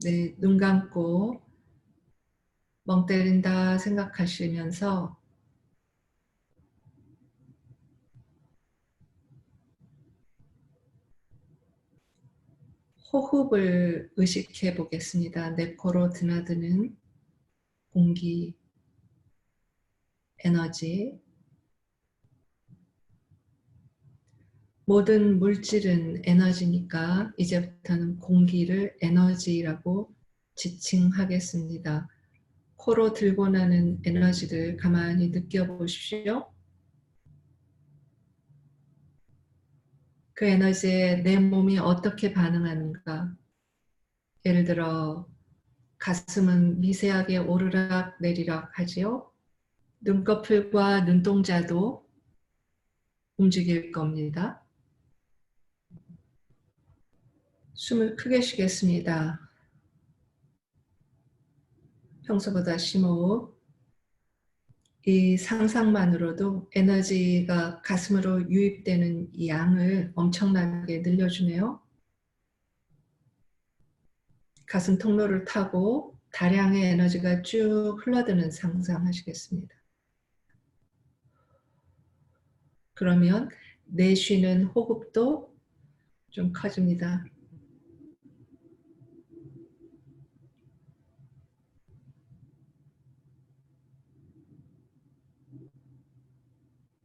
네, 눈 감고 멍 때린다 생각하시면서 호흡을 의식해 보겠습니다. 내 코로 드나드는 공기, 에너지. 모든 물질은 에너지니까 이제부터는 공기를 에너지라고 지칭하겠습니다. 코로 들고 나는 에너지를 가만히 느껴보십시오. 그 에너지에 내 몸이 어떻게 반응하는가. 예를 들어 가슴은 미세하게 오르락 내리락 하지요. 눈꺼풀과 눈동자도 움직일 겁니다. 숨을 크게 쉬겠습니다. 평소보다 심호흡. 이 상상만으로도 에너지가 가슴으로 유입되는 이 양을 엄청나게 늘려주네요. 가슴 통로를 타고 다량의 에너지가 쭉 흘러드는 상상하시겠습니다. 그러면 내쉬는 호흡도 좀 커집니다.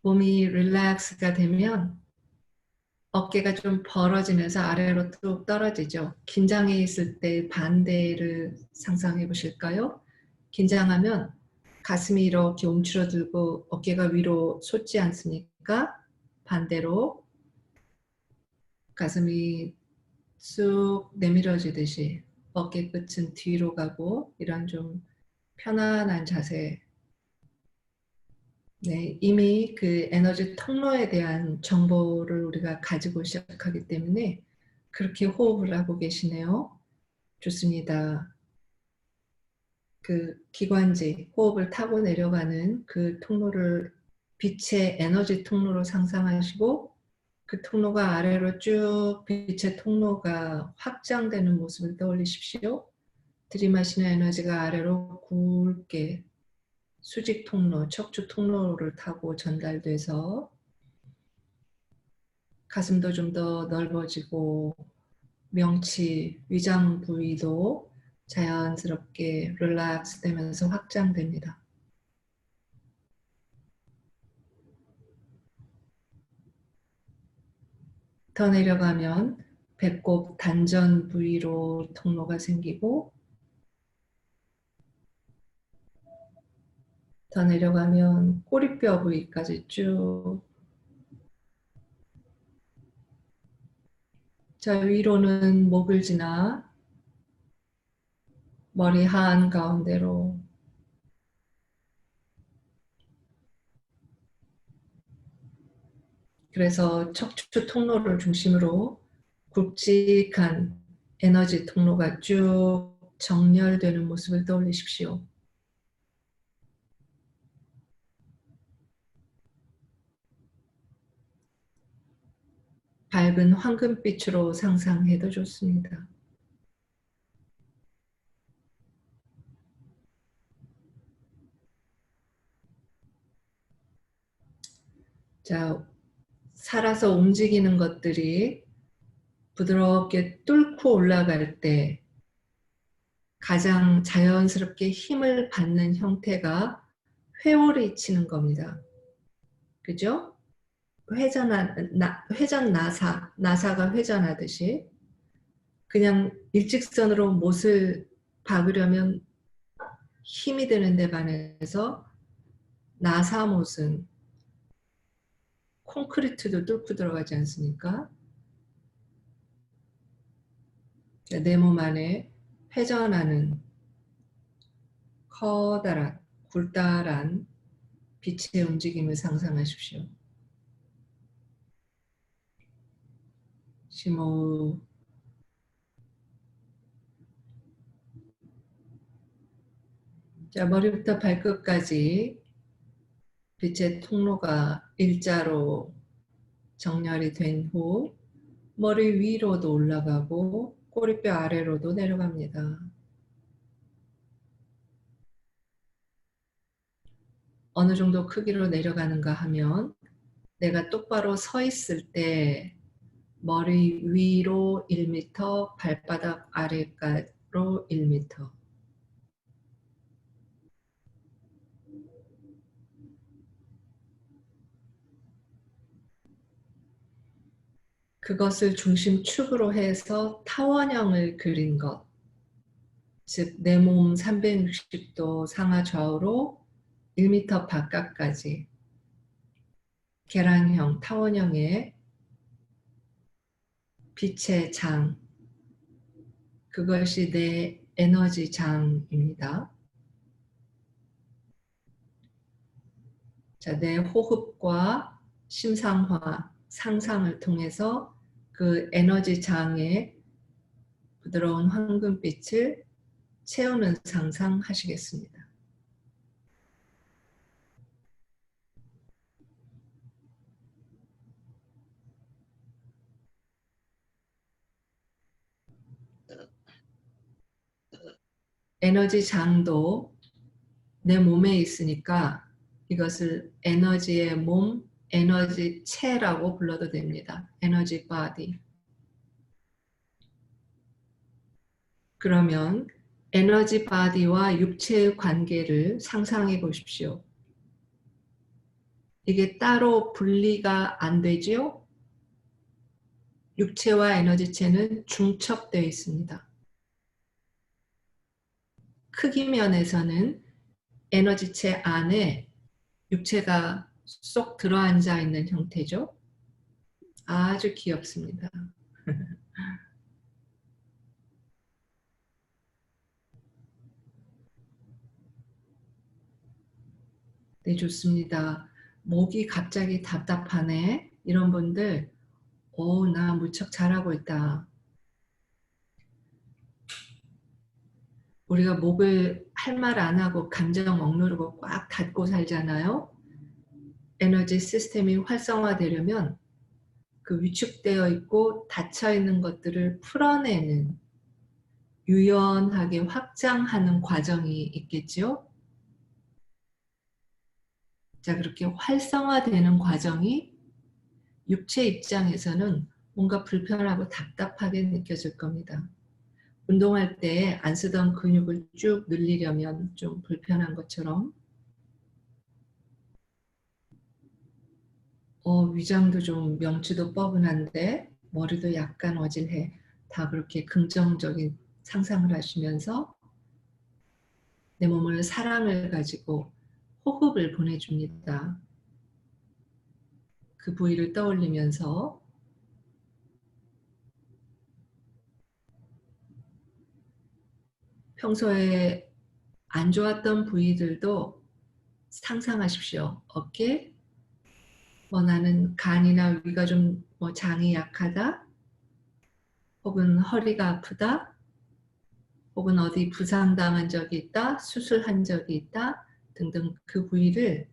몸이 릴렉스가 되면 어깨가 좀 벌어지면서 아래로 뚝 떨어지죠. 긴장해 있을 때 반대를 상상해 보실까요? 긴장하면 가슴이 이렇게 움츠러들고 어깨가 위로 솟지 않습니까? 반대로 가슴이 쑥 내밀어지듯이 어깨 끝은 뒤로 가고 이런 좀 편안한 자세. 네, 이미 그 에너지 통로에 대한 정보를 우리가 가지고 시작하기 때문에 그렇게 호흡을 하고 계시네요. 좋습니다. 그 기관지, 호흡을 타고 내려가는 그 통로를 빛의 에너지 통로로 상상하시고 그 통로가 아래로 쭉 빛의 통로가 확장되는 모습을 떠올리십시오. 들이마시는 에너지가 아래로 굵게 수직 통로, 척추 통로를 타고 전달돼서 가슴도 좀 더 넓어지고 명치, 위장 부위도 자연스럽게 릴렉스 되면서 확장됩니다. 더 내려가면 배꼽 단전 부위로 통로가 생기고 더 내려가면 꼬리뼈 부위까지 쭉. 자, 위로는 목을 지나 머리 한가운데로 그래서 척추 통로를 중심으로 굵직한 에너지 통로가 쭉 정렬되는 모습을 떠올리십시오. 밝은 황금빛으로 상상해도 좋습니다. 자, 살아서 움직이는 것들이 부드럽게 뚫고 올라갈 때 가장 자연스럽게 힘을 받는 형태가 회오리 치는 겁니다. 그죠? 회전 나사가 회전하듯이 그냥 일직선으로 못을 박으려면 힘이 드는데 반해서 나사못은 콘크리트도 뚫고 들어가지 않습니까? 내 몸 안에 회전하는 커다란 굴다란 빛의 움직임을 상상하십시오. 심호흡. 자, 머리부터 발끝까지 빛의 통로가 일자로 정렬이 된 후 머리 위로도 올라가고 꼬리뼈 아래로도 내려갑니다. 어느 정도 크기로 내려가는가 하면 내가 똑바로 서 있을 때 머리 위로 1m, 발바닥 아래가로 1m. 그것을 중심축으로 해서 타원형을 그린 것. 즉, 내 몸 360도 상하 좌우로 1m 바깥까지 계란형, 타원형의 빛의 장, 그것이 내 에너지 장입니다. 자, 내 호흡과 심상화, 상상을 통해서 그 에너지 장의 부드러운 황금빛을 채우는 상상하시겠습니다. 에너지 장도 내 몸에 있으니까 이것을 에너지의 몸, 에너지 체라고 불러도 됩니다. 에너지 바디. 그러면 에너지 바디와 육체의 관계를 상상해 보십시오. 이게 따로 분리가 안 되지요? 육체와 에너지체는 중첩되어 있습니다. 크기 면에서는 에너지체 안에 육체가 쏙 들어앉아 있는 형태죠. 아주 귀엽습니다. 네, 좋습니다. 목이 갑자기 답답하네. 이런 분들, 나 무척 잘하고 있다. 우리가 목을 할 말 안 하고 감정 억누르고 꽉 닫고 살잖아요. 에너지 시스템이 활성화되려면 그 위축되어 있고 닫혀 있는 것들을 풀어내는, 유연하게 확장하는 과정이 있겠지요. 자, 그렇게 활성화되는 과정이 육체 입장에서는 뭔가 불편하고 답답하게 느껴질 겁니다. 운동할 때 안 쓰던 근육을 쭉 늘리려면 좀 불편한 것처럼 위장도 좀 명치도 뻐근한데 머리도 약간 어질해. 다 그렇게 긍정적인 상상을 하시면서 내 몸을 사랑을 가지고 호흡을 보내줍니다. 그 부위를 떠올리면서 평소에 안 좋았던 부위들도 상상하십시오. 어깨, 나는 간이나 위가 좀 장이 약하다, 혹은 허리가 아프다, 혹은 어디 부상당한 적이 있다, 수술한 적이 있다 등등 그 부위를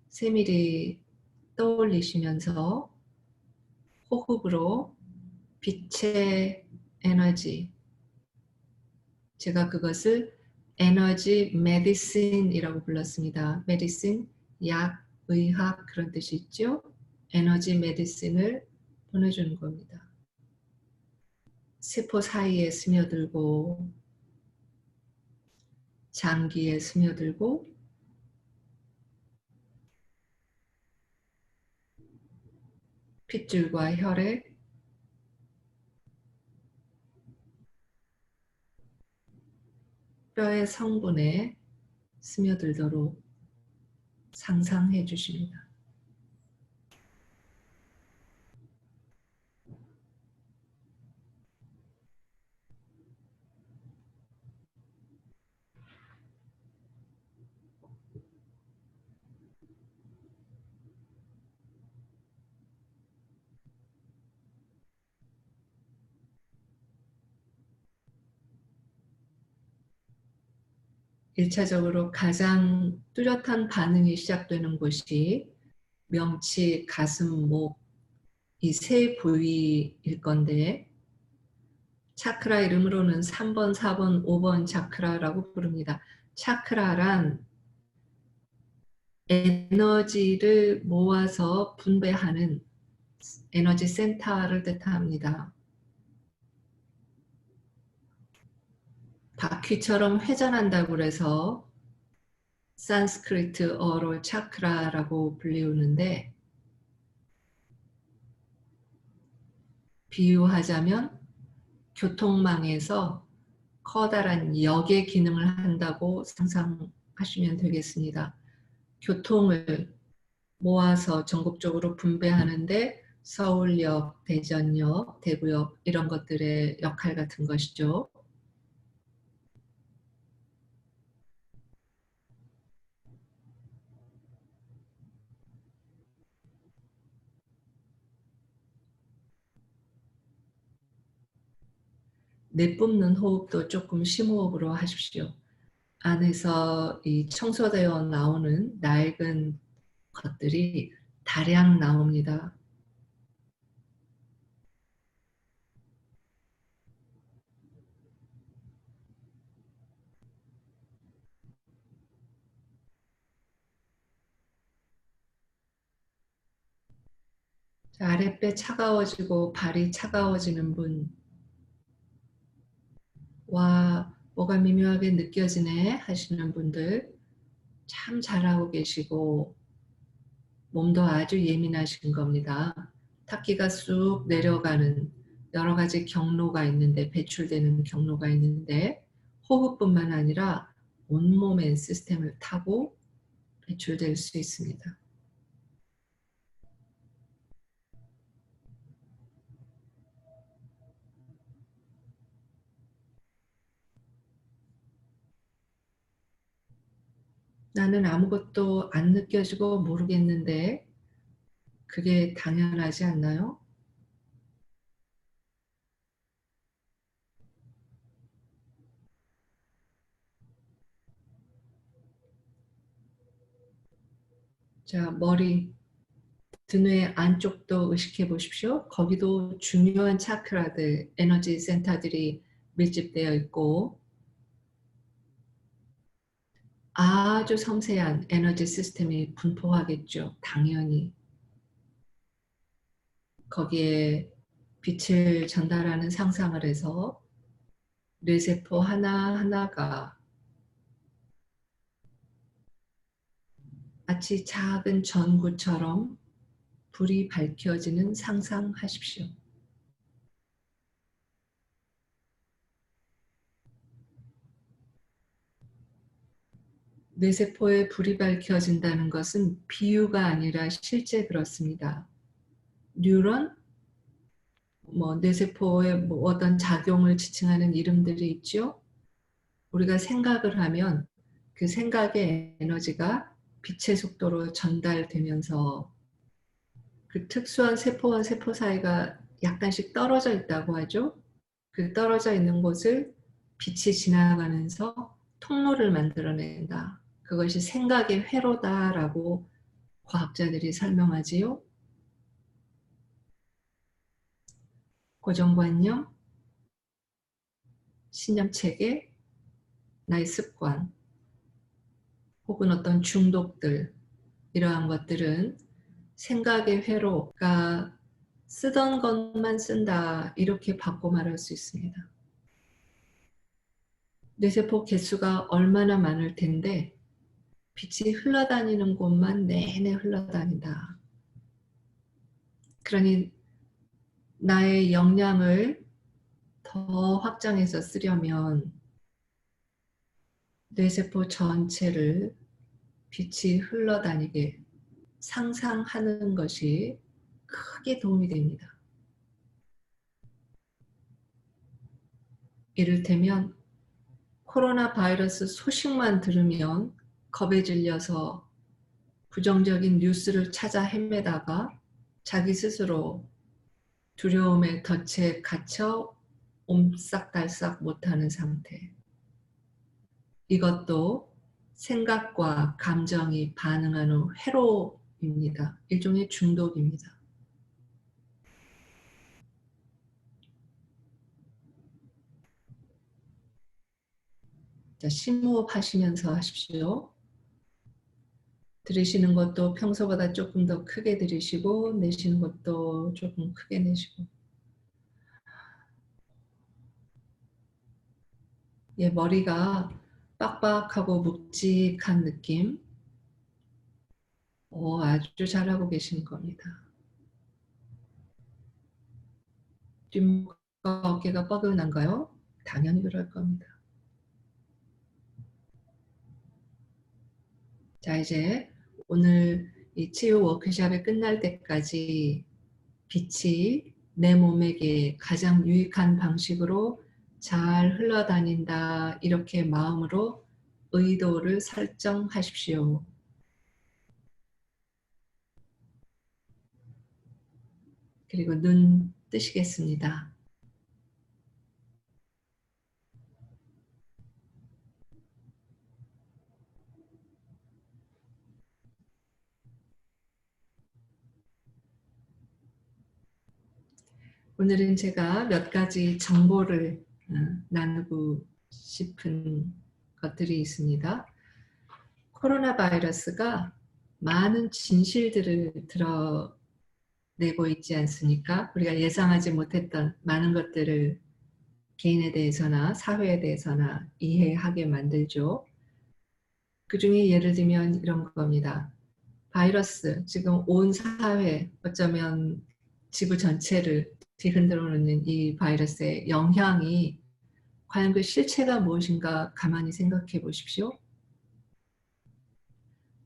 세밀히 떠올리시면서 호흡으로 빛의 에너지, 제가 그것을 에너지 메디신이라고 불렀습니다. 메디신, 약, 의학 그런 뜻이 있죠. 에너지 메디신을 보내주는 겁니다. 세포 사이에 스며들고 장기에 스며들고 핏줄과 혈액, 뼈의 성분에 스며들도록 상상해 주십니다. 일차적으로 가장 뚜렷한 반응이 시작되는 곳이 명치, 가슴, 목 이 세 부위일 건데, 차크라 이름으로는 3번, 4번, 5번 차크라라고 부릅니다. 차크라란 에너지를 모아서 분배하는 에너지 센터를 뜻합니다. 바퀴처럼 회전한다고 그래서 산스크리트어로 차크라라고 불리우는데, 비유하자면 교통망에서 커다란 역의 기능을 한다고 상상하시면 되겠습니다. 교통을 모아서 전국적으로 분배하는데 서울역, 대전역, 대구역 이런 것들의 역할 같은 것이죠. 내뿜는 호흡도 조금 심호흡으로 하십시오. 안에서 이 청소되어 나오는 낡은 것들이 다량 나옵니다. 자, 아랫배 차가워지고 발이 차가워지는 분, 와, 뭐가 미묘하게 느껴지네 하시는 분들 참 잘하고 계시고 몸도 아주 예민하신 겁니다. 탁기가 쑥 내려가는 여러 가지 경로가 있는데, 배출되는 경로가 있는데 호흡뿐만 아니라 온몸의 시스템을 타고 배출될 수 있습니다. 나는 아무것도 안 느껴지고 모르겠는데 그게 당연하지 않나요? 자, 머리, 등의 안쪽도 의식해 보십시오. 거기도 중요한 차크라들, 에너지 센터들이 밀집되어 있고 아주 섬세한 에너지 시스템이 분포하겠죠. 당연히. 거기에 빛을 전달하는 상상을 해서 뇌세포 하나하나가 마치 작은 전구처럼 불이 밝혀지는 상상하십시오. 뇌세포에 불이 밝혀진다는 것은 비유가 아니라 실제 그렇습니다. 뉴런, 뇌세포의 어떤 작용을 지칭하는 이름들이 있죠. 우리가 생각을 하면 그 생각의 에너지가 빛의 속도로 전달되면서 그 특수한 세포와 세포 사이가 약간씩 떨어져 있다고 하죠. 그 떨어져 있는 곳을 빛이 지나가면서 통로를 만들어낸다. 그것이 생각의 회로다라고 과학자들이 설명하지요. 고정관념, 신념체계, 나의 습관, 혹은 어떤 중독들, 이러한 것들은 생각의 회로가 쓰던 것만 쓴다 이렇게 바꿔 말할 수 있습니다. 뇌세포 개수가 얼마나 많을 텐데 빛이 흘러다니는 곳만 내내 흘러다닌다. 그러니 나의 역량을 더 확장해서 쓰려면 뇌세포 전체를 빛이 흘러다니게 상상하는 것이 크게 도움이 됩니다. 이를테면 코로나 바이러스 소식만 들으면 겁에 질려서 부정적인 뉴스를 찾아 헤매다가 자기 스스로 두려움의 덫에 갇혀 옴싹달싹 못하는 상태. 이것도 생각과 감정이 반응하는 회로입니다. 일종의 중독입니다. 자, 심호흡 하시면서 하십시오. 들이쉬는 것도 평소보다 조금 더 크게 들이쉬고 내쉬는 것도 조금 크게 내쉬고. 예, 머리가 빡빡하고 묵직한 느낌. 아주 잘하고 계시는 겁니다. 뒷목과 어깨가 뻐근한가요? 당연히 그럴 겁니다. 자, 이제 오늘 이 치유 워크숍이 끝날 때까지 빛이 내 몸에게 가장 유익한 방식으로 잘 흘러다닌다, 이렇게 마음으로 의도를 설정하십시오. 그리고 눈 뜨시겠습니다. 오늘은 제가 몇 가지 정보를 나누고 싶은 것들이 있습니다. 코로나 바이러스가 많은 진실들을 드러내고 있지 않습니까? 우리가 예상하지 못했던 많은 것들을 개인에 대해서나 사회에 대해서나 이해하게 만들죠. 그 중에 예를 들면 이런 겁니다. 바이러스, 지금 온 사회, 어쩌면 지구 전체를 뒤흔들어 놓는 이 바이러스의 영향이 과연 그 실체가 무엇인가 가만히 생각해 보십시오.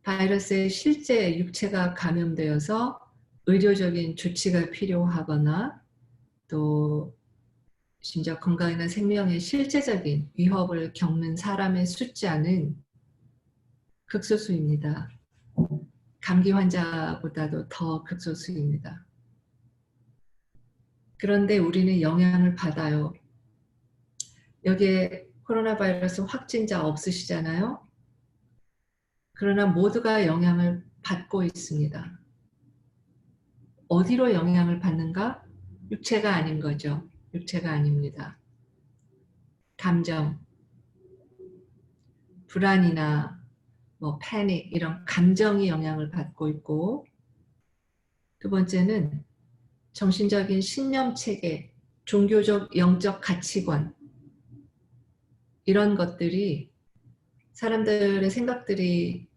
바이러스의 실제 육체가 감염되어서 의료적인 조치가 필요하거나 또 심지어 건강이나 생명의 실제적인 위협을 겪는 사람의 숫자는 극소수입니다. 감기 환자보다도 더 극소수입니다. 그런데 우리는 영향을 받아요. 여기에 코로나 바이러스 확진자 없으시잖아요. 그러나 모두가 영향을 받고 있습니다. 어디로 영향을 받는가? 육체가 아닌 거죠. 육체가 아닙니다. 감정, 불안이나 패닉, 이런 감정이 영향을 받고 있고, 두 번째는 정신적인 신념체계, 종교적 영적 가치관, 이런 것들이 사람들의 생각들이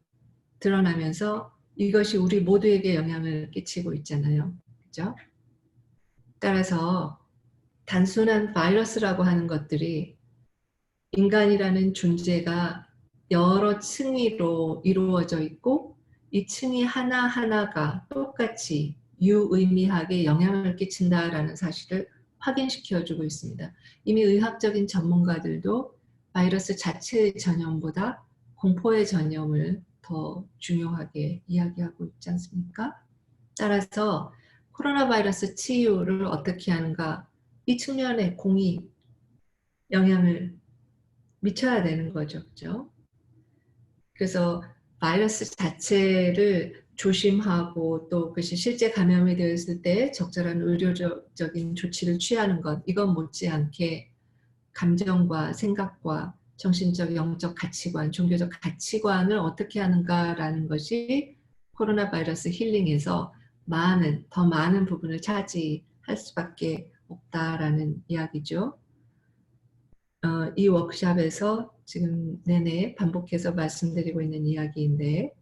드러나면서 이것이 우리 모두에게 영향을 끼치고 있잖아요. 그죠? 따라서 단순한 바이러스라고 하는 것들이 인간이라는 존재가 여러 층위로 이루어져 있고 이 층위 하나하나가 똑같이 유의미하게 영향을 끼친다라는 사실을 확인시켜주고 있습니다. 이미 의학적인 전문가들도 바이러스 자체의 전염보다 공포의 전염을 더 중요하게 이야기하고 있지 않습니까? 따라서 코로나 바이러스 치유를 어떻게 하는가, 이 측면에 공이 영향을 미쳐야 되는 거죠. 그죠? 그래서 바이러스 자체를 조심하고 또 그것이 실제 감염이 되었을 때 적절한 의료적인 조치를 취하는 것, 이건 못지않게 감정과 생각과 정신적, 영적 가치관, 종교적 가치관을 어떻게 하는가라는 것이 코로나 바이러스 힐링에서 더 많은 부분을 차지할 수밖에 없다라는 이야기죠. 이 워크숍에서 지금 내내 반복해서 말씀드리고 있는 이야기인데,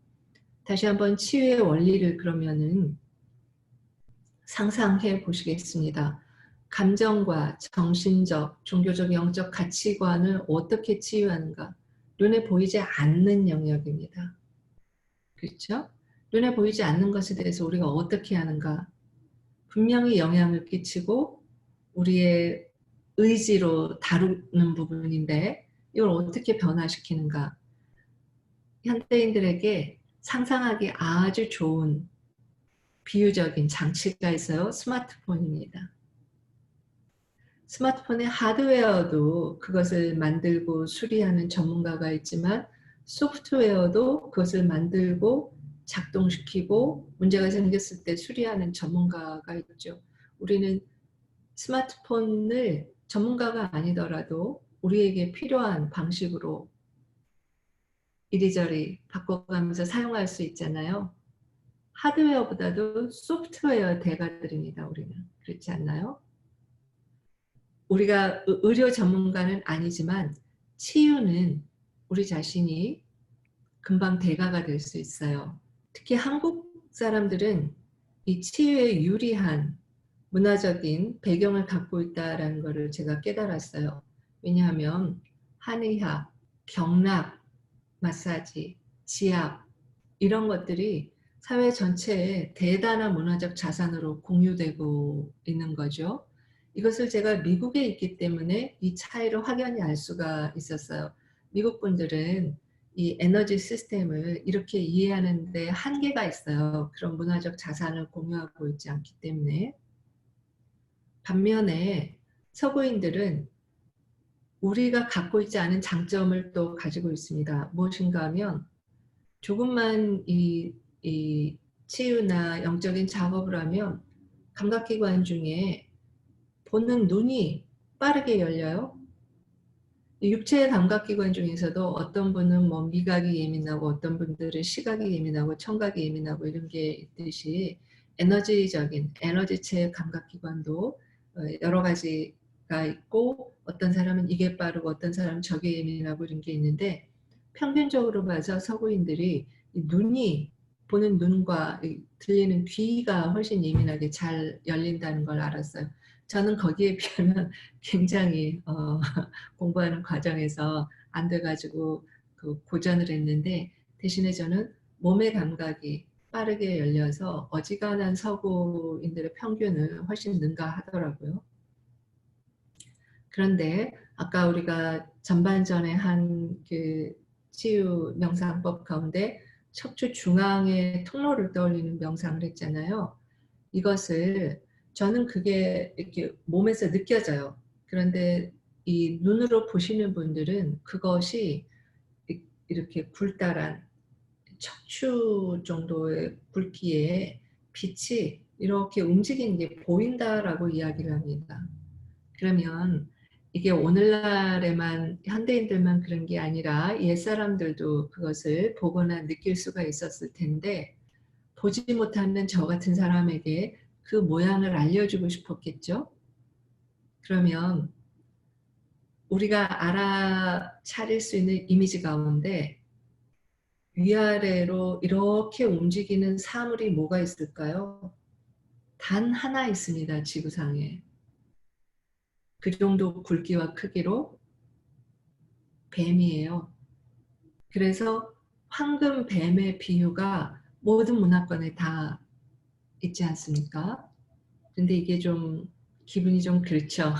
다시 한번 치유의 원리를 그러면은 상상해 보시겠습니다. 감정과 정신적, 종교적, 영적 가치관을 어떻게 치유하는가? 눈에 보이지 않는 영역입니다. 그렇죠? 눈에 보이지 않는 것에 대해서 우리가 어떻게 하는가? 분명히 영향을 끼치고 우리의 의지로 다루는 부분인데 이걸 어떻게 변화시키는가? 현대인들에게 상상하기 아주 좋은 비유적인 장치가 있어요. 스마트폰입니다. 스마트폰의 하드웨어도 그것을 만들고 수리하는 전문가가 있지만 소프트웨어도 그것을 만들고 작동시키고 문제가 생겼을 때 수리하는 전문가가 있죠. 우리는 스마트폰을 전문가가 아니더라도 우리에게 필요한 방식으로 이리저리 바꿔가면서 사용할 수 있잖아요. 하드웨어보다도 소프트웨어 대가들입니다. 우리는. 그렇지 않나요? 우리가 의료 전문가는 아니지만 치유는 우리 자신이 금방 대가가 될 수 있어요. 특히 한국 사람들은 이 치유에 유리한 문화적인 배경을 갖고 있다는 것을 제가 깨달았어요. 왜냐하면 한의학, 경락, 마사지, 지압 이런 것들이 사회 전체에 대단한 문화적 자산으로 공유되고 있는 거죠. 이것을 제가 미국에 있기 때문에 이 차이를 확연히 알 수가 있었어요. 미국 분들은 이 에너지 시스템을 이렇게 이해하는 데 한계가 있어요. 그런 문화적 자산을 공유하고 있지 않기 때문에. 반면에 서구인들은 우리가 갖고 있지 않은 장점을 또 가지고 있습니다. 무엇인가 하면 조금만 이 치유나 영적인 작업을 하면 감각기관 중에 보는 눈이 빠르게 열려요. 육체의 감각기관 중에서도 어떤 분은 뭐 미각이 예민하고 어떤 분들은 시각이 예민하고 청각이 예민하고 이런 게 있듯이 에너지적인 에너지체 감각기관도 여러 가지가 있고 어떤 사람은 이게 빠르고 어떤 사람은 저게 예민하고 이런 게 있는데 평균적으로 봐서 서구인들이 이 눈이 보는 눈과 들리는 귀가 훨씬 예민하게 잘 열린다는 걸 알았어요. 저는 거기에 비하면 굉장히 공부하는 과정에서 안 돼가지고 그 고전을 했는데 대신에 저는 몸의 감각이 빠르게 열려서 어지간한 서구인들의 평균을 훨씬 능가하더라고요. 그런데 아까 우리가 전반전에 한 그 치유 명상법 가운데 척추 중앙의 통로를 떠올리는 명상을 했잖아요. 이것을 저는 그게 이렇게 몸에서 느껴져요. 그런데 이 눈으로 보시는 분들은 그것이 이렇게 굴다란 척추 정도의 굵기에 빛이 이렇게 움직이는 게 보인다라고 이야기를 합니다. 그러면 이게 오늘날에만 현대인들만 그런 게 아니라 옛사람들도 그것을 보거나 느낄 수가 있었을 텐데 보지 못하는 저 같은 사람에게 그 모양을 알려주고 싶었겠죠. 그러면 우리가 알아차릴 수 있는 이미지 가운데 위아래로 이렇게 움직이는 사물이 뭐가 있을까요? 단 하나 있습니다. 지구상에. 그 정도 굵기와 크기로 뱀이에요. 그래서 황금 뱀의 비유가 모든 문화권에 다 있지 않습니까? 근데 이게 좀 기분이 좀 그렇죠.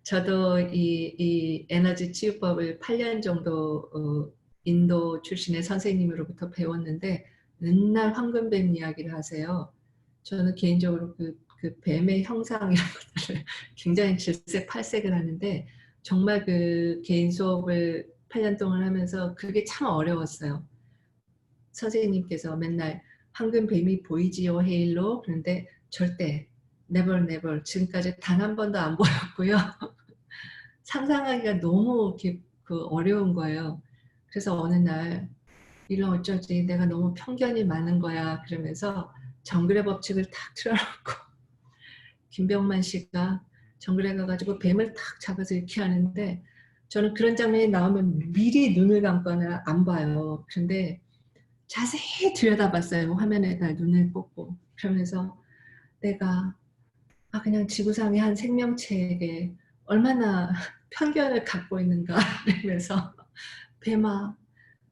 저도 이 에너지 치유법을 8년 정도 인도 출신의 선생님으로부터 배웠는데 맨날 황금뱀 이야기를 하세요. 저는 개인적으로 그 뱀의 형상 이런 것들을 굉장히 질색팔색을 하는데 정말 그 개인 수업을 8년 동안 하면서 그게 참 어려웠어요. 선생님께서 맨날 황금뱀이 보이지요 헤일로 그런데 절대 never never 지금까지 단 한 번도 안 보였고요. 상상하기가 너무 이렇게 어려운 거예요. 그래서 어느 날 이런 어쩌지 내가 너무 편견이 많은 거야 그러면서 정글의 법칙을 탁 틀어놓고 김병만 씨가 정글에 가가지고 뱀을 탁 잡아서 이렇게 하는데 저는 그런 장면이 나오면 미리 눈을 감거나 안 봐요. 그런데 자세히 들여다봤어요. 화면에다 눈을 꽂고 그러면서 내가 그냥 지구상의 한 생명체에게 얼마나 편견을 갖고 있는가 이러면서 뱀아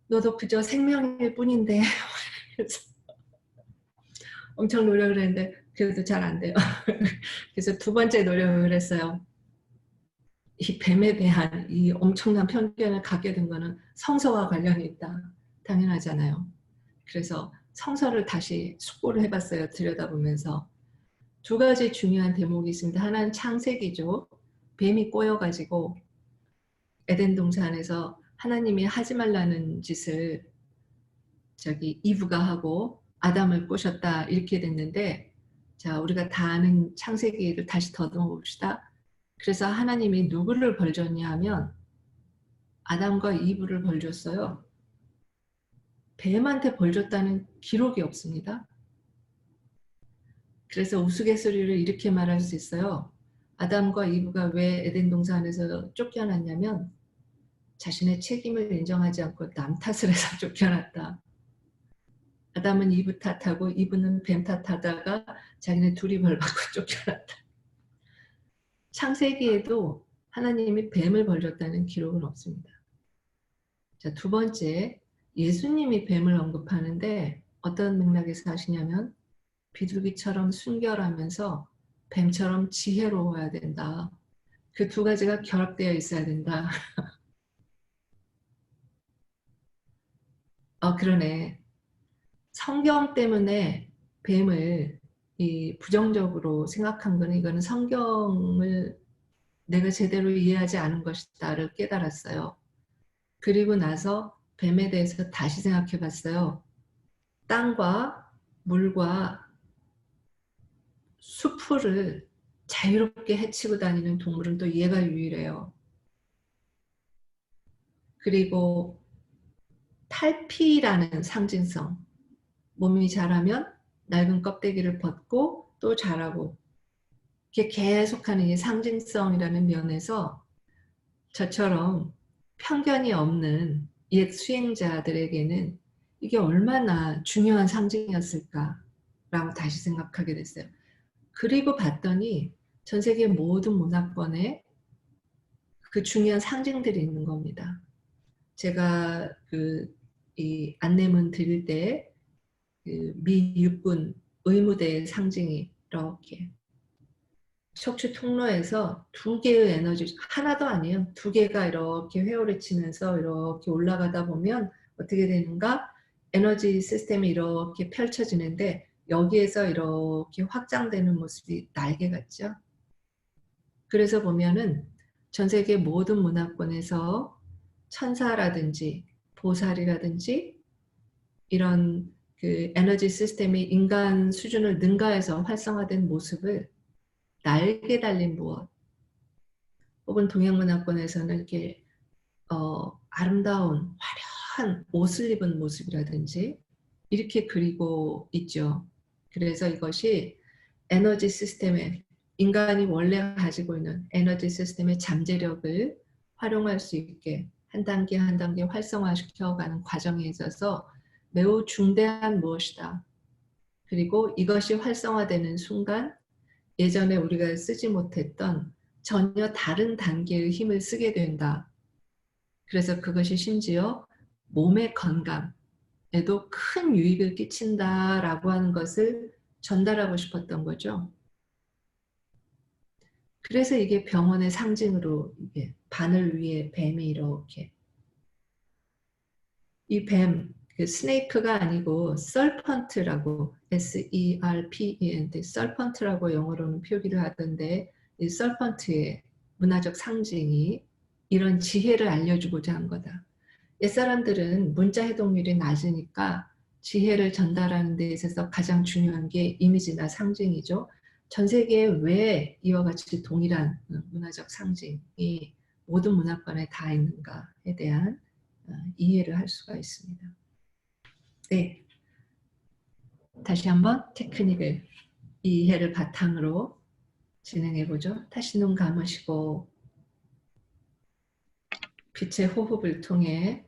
너도 그저 생명일 뿐인데 그래서 엄청 노력을 했는데 그래도 잘 안 돼요. 그래서 두 번째 노력을 했어요. 이 뱀에 대한 이 엄청난 편견을 갖게 된 거는 성서와 관련이 있다. 당연하잖아요. 그래서 성서를 다시 숙고를 해봤어요. 들여다보면서. 두 가지 중요한 대목이 있습니다. 하나는 창세기죠. 뱀이 꼬여가지고 에덴 동산에서 하나님이 하지 말라는 짓을 이브가 하고 아담을 꼬셨다 이렇게 됐는데 자 우리가 다 아는 창세기를 다시 더듬어 봅시다. 그래서 하나님이 누구를 벌 줬냐 하면 아담과 이브를 벌 줬어요. 뱀한테 벌 줬다는 기록이 없습니다. 그래서 우스갯소리를 이렇게 말할 수 있어요. 아담과 이브가 왜 에덴 동산에서 쫓겨났냐면 자신의 책임을 인정하지 않고 남 탓을 해서 쫓겨났다. 아담은 이브 탓하고 이브는 뱀 탓하다가 자기네 둘이 벌 받고 쫓겨났다. 창세기에도 하나님이 뱀을 벌렸다는 기록은 없습니다. 자, 두 번째, 예수님이 뱀을 언급하는데 어떤 맥락에서 하시냐면 비둘기처럼 순결하면서 뱀처럼 지혜로워야 된다. 그 두 가지가 결합되어 있어야 된다. 그러네. 성경 때문에 뱀을 부정적으로 생각한 거는 이거는 성경을 내가 제대로 이해하지 않은 것이다를 깨달았어요. 그리고 나서 뱀에 대해서 다시 생각해 봤어요. 땅과 물과 수풀을 자유롭게 헤치고 다니는 동물은 또 얘가 유일해요. 그리고 탈피라는 상징성. 몸이 자라면 낡은 껍데기를 벗고 또 자라고 이렇게 계속하는 이 상징성이라는 면에서 저처럼 편견이 없는 옛 수행자들에게는 이게 얼마나 중요한 상징이었을까라고 다시 생각하게 됐어요. 그리고 봤더니 전 세계 모든 문화권에 그 중요한 상징들이 있는 겁니다. 제가 이 안내문 드릴 때 미 육군 의무대의 상징이 이렇게 척추 통로에서 두 개의 에너지, 하나도 아니에요. 두 개가 이렇게 회오를 치면서 이렇게 올라가다 보면 어떻게 되는가? 에너지 시스템이 이렇게 펼쳐지는데 여기에서 이렇게 확장되는 모습이 날개 같죠? 그래서 보면은 전 세계 모든 문화권에서 천사라든지 보살이라든지 이런 그 에너지 시스템이 인간 수준을 능가해서 활성화된 모습을 날개 달린 무엇 혹은 동양문화권에서는 이렇게 아름다운 화려한 옷을 입은 모습이라든지 이렇게 그리고 있죠. 그래서 이것이 에너지 시스템의 인간이 원래 가지고 있는 에너지 시스템의 잠재력을 활용할 수 있게 한 단계 한 단계 활성화시켜가는 과정에 있어서 매우 중대한 무엇이다. 그리고 이것이 활성화되는 순간 예전에 우리가 쓰지 못했던 전혀 다른 단계의 힘을 쓰게 된다. 그래서 그것이 심지어 몸의 건강에도 큰 유익을 끼친다라고 하는 것을 전달하고 싶었던 거죠. 그래서 이게 병원의 상징으로 이게 바늘 위에 뱀이 이렇게 이 뱀, 그 스네이크가 아니고 serpent라고 S-E-R-P-E-N-T serpent라고 영어로는 표기를 하던데 이 serpent의 문화적 상징이 이런 지혜를 알려주고자 한 거다. 옛사람들은 문자 해독률이 낮으니까 지혜를 전달하는 데 있어서 가장 중요한 게 이미지나 상징이죠. 전 세계에 왜 이와 같이 동일한 문화적 상징이 모든 문화권에 다 있는가에 대한 이해를 할 수가 있습니다. 네, 다시 한번 테크닉을 이해를 바탕으로 진행해보죠. 다시 눈 감으시고 빛의 호흡을 통해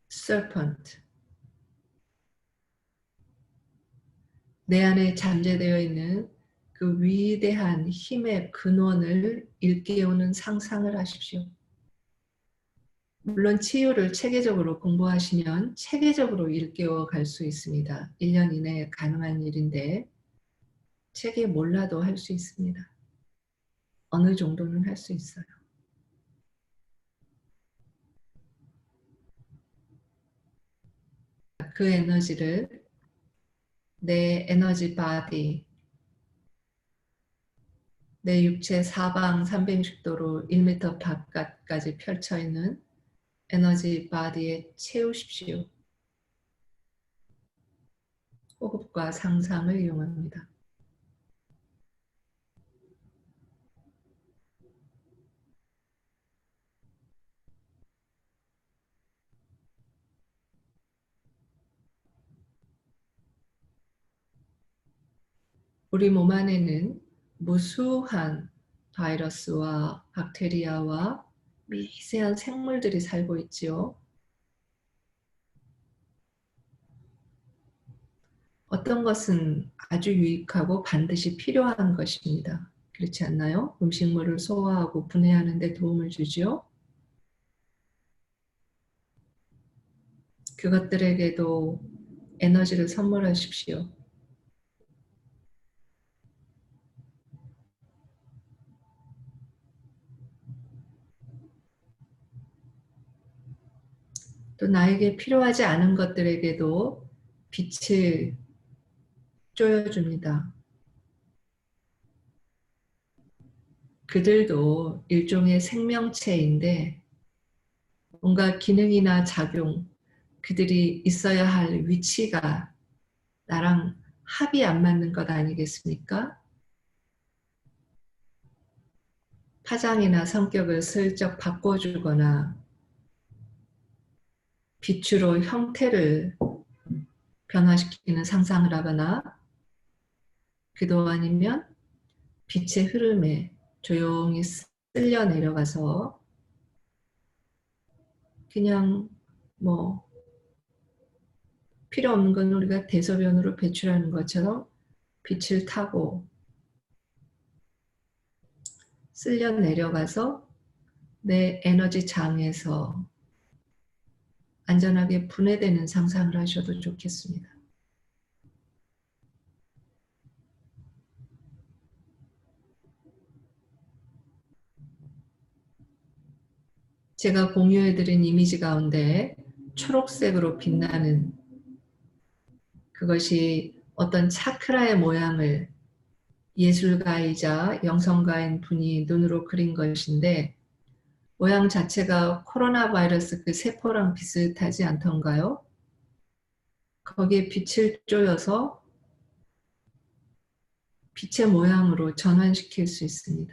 serpent, 내 안에 잠재되어 있는 그 위대한 힘의 근원을 일깨우는 상상을 하십시오. 물론 치유를 체계적으로 공부하시면 체계적으로 일깨워 갈 수 있습니다. 1년 이내에 가능한 일인데 체계 몰라도 할 수 있습니다. 어느 정도는 할 수 있어요. 그 에너지를 내 에너지 바디, 내 육체 사방 360도로 1m 바깥까지 펼쳐있는 에너지 바디에 채우십시오. 호흡과 상상을 이용합니다. 우리 몸 안에는 무수한 바이러스와 박테리아와 미세한 생물들이 살고 있지요. 어떤 것은 아주 유익하고 반드시 필요한 것입니다. 그렇지 않나요? 음식물을 소화하고 분해하는 데 도움을 주지요. 그것들에게도 에너지를 선물하십시오. 또 나에게 필요하지 않은 것들에게도 빛을 쪼여줍니다. 그들도 일종의 생명체인데 뭔가 기능이나 작용, 그들이 있어야 할 위치가 나랑 합이 안 맞는 것 아니겠습니까? 파장이나 성격을 슬쩍 바꿔주거나 빛으로 형태를 변화시키는 상상을 하거나 그도 아니면 빛의 흐름에 조용히 쓸려 내려가서 그냥 뭐 필요 없는 건 우리가 대소변으로 배출하는 것처럼 빛을 타고 쓸려 내려가서 내 에너지 장에서 안전하게 분해되는 상상을 하셔도 좋겠습니다. 제가 공유해드린 이미지 가운데 초록색으로 빛나는 그것이 어떤 차크라의 모양을 예술가이자 영성가인 분이 눈으로 그린 것인데 모양 자체가 코로나 바이러스 그 세포랑 비슷하지 않던가요? 거기에 빛을 쪼여서 빛의 모양으로 전환시킬 수 있습니다.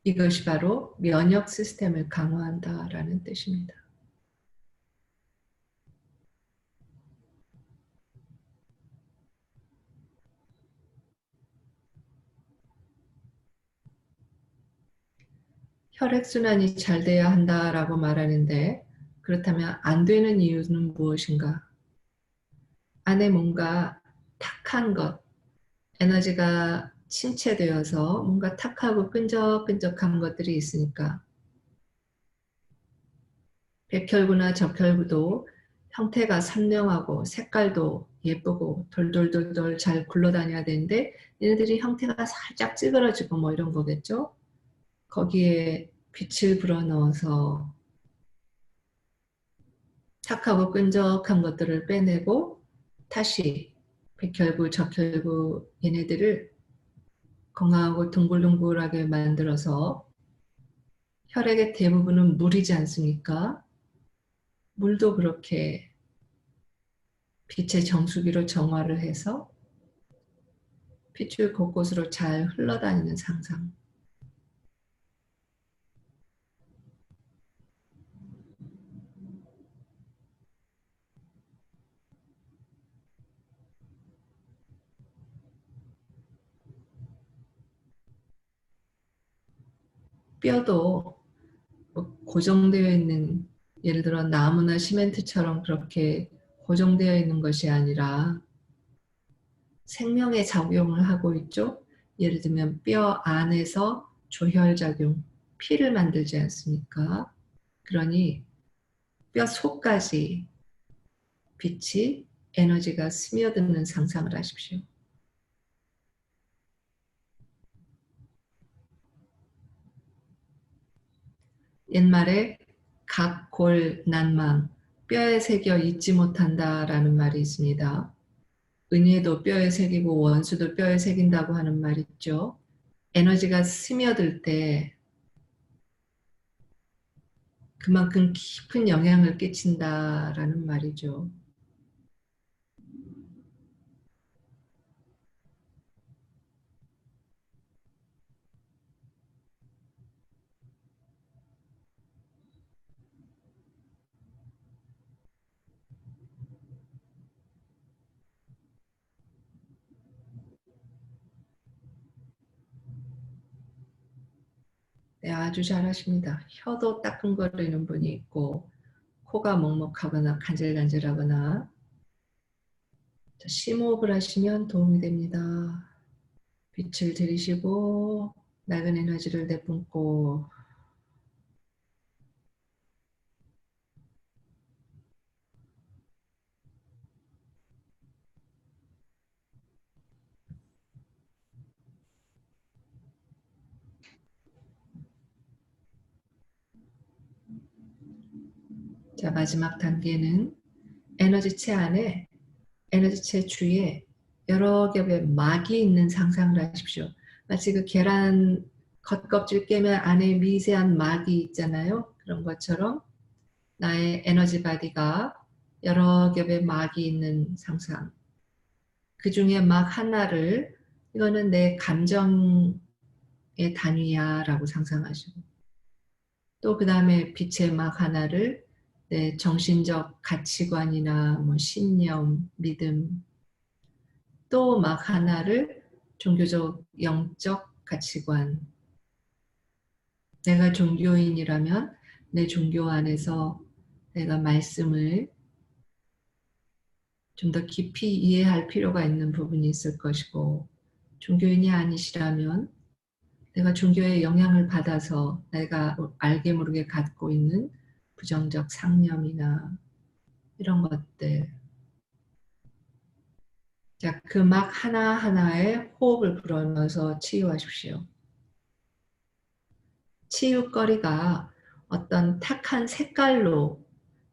이것이 바로 면역 시스템을 강화한다라는 뜻입니다. 혈액순환이 잘 돼야 한다라고 말하는데 그렇다면 안 되는 이유는 무엇인가? 안에 뭔가 탁한 것, 에너지가 침체되어서 뭔가 탁하고 끈적끈적한 것들이 있으니까 백혈구나 적혈구도 형태가 선명하고 색깔도 예쁘고 돌돌돌돌 잘 굴러다녀야 되는데 얘네들이 형태가 살짝 찌그러지고 뭐 이런 거겠죠? 거기에 빛을 불어넣어서 탁하고 끈적한 것들을 빼내고 다시 백혈구, 적혈구 얘네들을 건강하고 둥글둥글하게 만들어서 혈액의 대부분은 물이지 않습니까? 물도 그렇게 빛의 정수기로 정화를 해서 핏줄 곳곳으로 잘 흘러다니는 상상. 뼈도 뭐 고정되어 있는 예를 들어 나무나 시멘트처럼 그렇게 고정되어 있는 것이 아니라 생명의 작용을 하고 있죠. 예를 들면 뼈 안에서 조혈작용, 피를 만들지 않습니까? 그러니 뼈 속까지 빛이 에너지가 스며드는 상상을 하십시오. 옛말에 각골 난망, 뼈에 새겨 잊지 못한다라는 말이 있습니다. 은혜도 뼈에 새기고 원수도 뼈에 새긴다고 하는 말 있죠. 에너지가 스며들 때 그만큼 깊은 영향을 끼친다라는 말이죠. 네, 아주 잘하십니다. 혀도 따끔거리는 분이 있고 코가 먹먹하거나 간질간질하거나 심호흡을 하시면 도움이 됩니다. 빛을 들이쉬고 낡은 에너지를 내뿜고 자, 마지막 단계는 에너지체 안에 에너지체 주위에 여러 겹의 막이 있는 상상을 하십시오. 마치 그 계란 겉껍질 깨면 안에 미세한 막이 있잖아요. 그런 것처럼 나의 에너지 바디가 여러 겹의 막이 있는 상상. 그 중에 막 하나를 이거는 내 감정의 단위야 라고 상상하시고 또 그 다음에 빛의 막 하나를 내 정신적 가치관이나 뭐 신념, 믿음 또 막 하나를 종교적 영적 가치관 내가 종교인이라면 내 종교 안에서 내가 말씀을 좀 더 깊이 이해할 필요가 있는 부분이 있을 것이고 종교인이 아니시라면 내가 종교의 영향을 받아서 내가 알게 모르게 갖고 있는 부정적 상념이나 이런 것들 자, 그 막 하나하나에 호흡을 불어넣어서 치유하십시오. 치유거리가 어떤 탁한 색깔로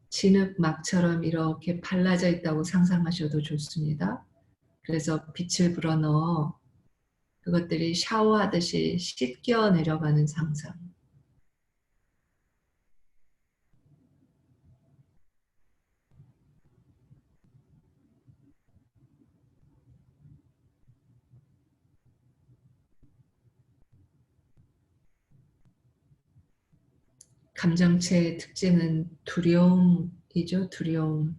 진흙막처럼 이렇게 발라져 있다고 상상하셔도 좋습니다. 그래서 빛을 불어넣어 그것들이 샤워하듯이 씻겨 내려가는 상상. 감정체의 특징은 두려움이죠. 두려움.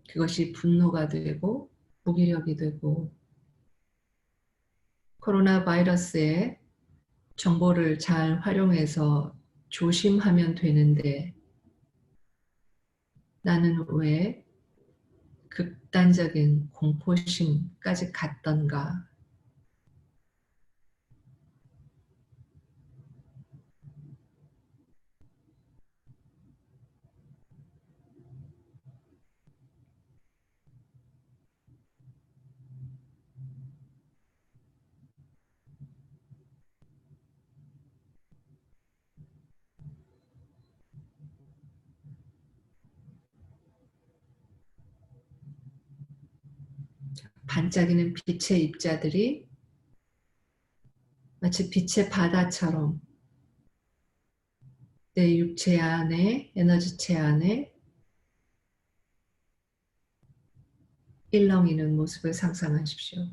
그것이 분노가 되고 무기력이 되고 코로나 바이러스의 정보를 잘 활용해서 조심하면 되는데 나는 왜 극단적인 공포심까지 갔던가. 반짝이는 빛의 입자들이 마치 빛의 바다처럼 내 육체 안에 에너지체 안에 일렁이는 모습을 상상하십시오.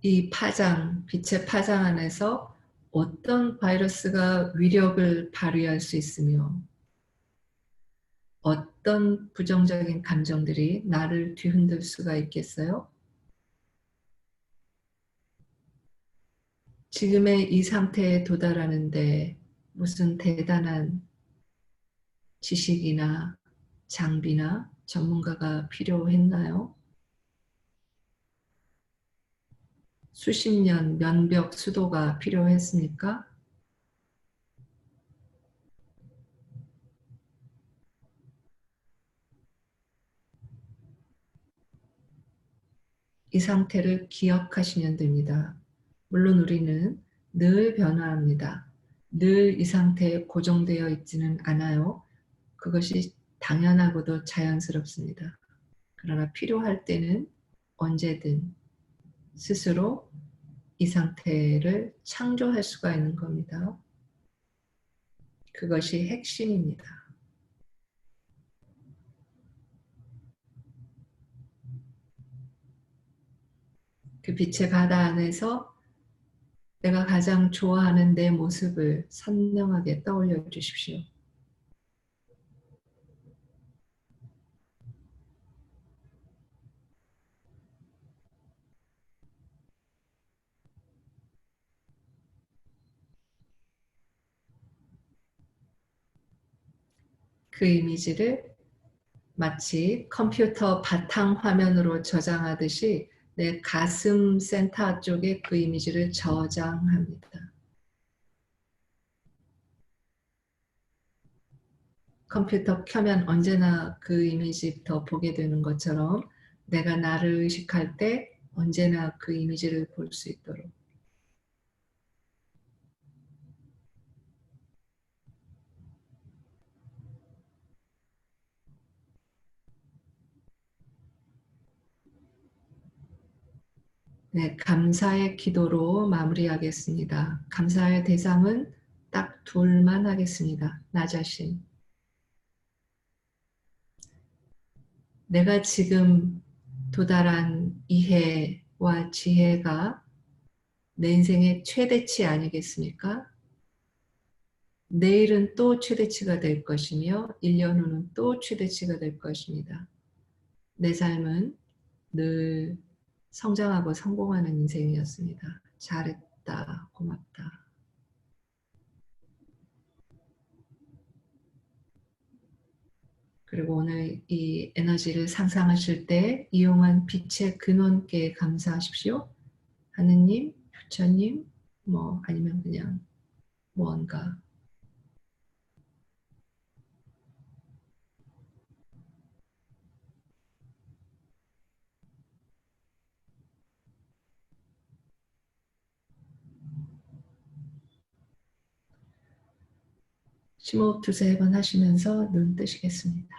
이 파장, 빛의 파장 안에서 어떤 바이러스가 위력을 발휘할 수 있으며 어떤 부정적인 감정들이 나를 뒤흔들 수가 있겠어요? 지금의 이 상태에 도달하는데 무슨 대단한 지식이나 장비나 전문가가 필요했나요? 수십 년 면벽 수도가 필요했습니까? 이 상태를 기억하시면 됩니다. 물론 우리는 늘 변화합니다. 늘 이 상태에 고정되어 있지는 않아요. 그것이 당연하고도 자연스럽습니다. 그러나 필요할 때는 언제든 스스로 이 상태를 창조할 수가 있는 겁니다. 그것이 핵심입니다. 그 빛의 바다 안에서 내가 가장 좋아하는 내 모습을 선명하게 떠올려 주십시오. 그 이미지를 마치 컴퓨터 바탕화면으로 저장하듯이 내 가슴 센터 쪽에 그 이미지를 저장합니다. 컴퓨터 켜면 언제나 그 이미지부터 보게 되는 것처럼 내가 나를 의식할 때 언제나 그 이미지를 볼 수 있도록 네, 감사의 기도로 마무리하겠습니다. 감사의 대상은 딱 둘만 하겠습니다. 나 자신. 내가 지금 도달한 이해와 지혜가 내 인생의 최대치 아니겠습니까? 내일은 또 최대치가 될 것이며 1년 후는 또 최대치가 될 것입니다. 내 삶은 늘 성장하고 성공하는 인생이었습니다. 잘했다. 고맙다. 그리고 오늘 이 에너지를 상상하실 때 이용한 빛의 근원께 감사하십시오. 하느님, 부처님, 뭐 아니면 그냥 무언가. 심호흡 두세 번 하시면서 눈 뜨시겠습니다.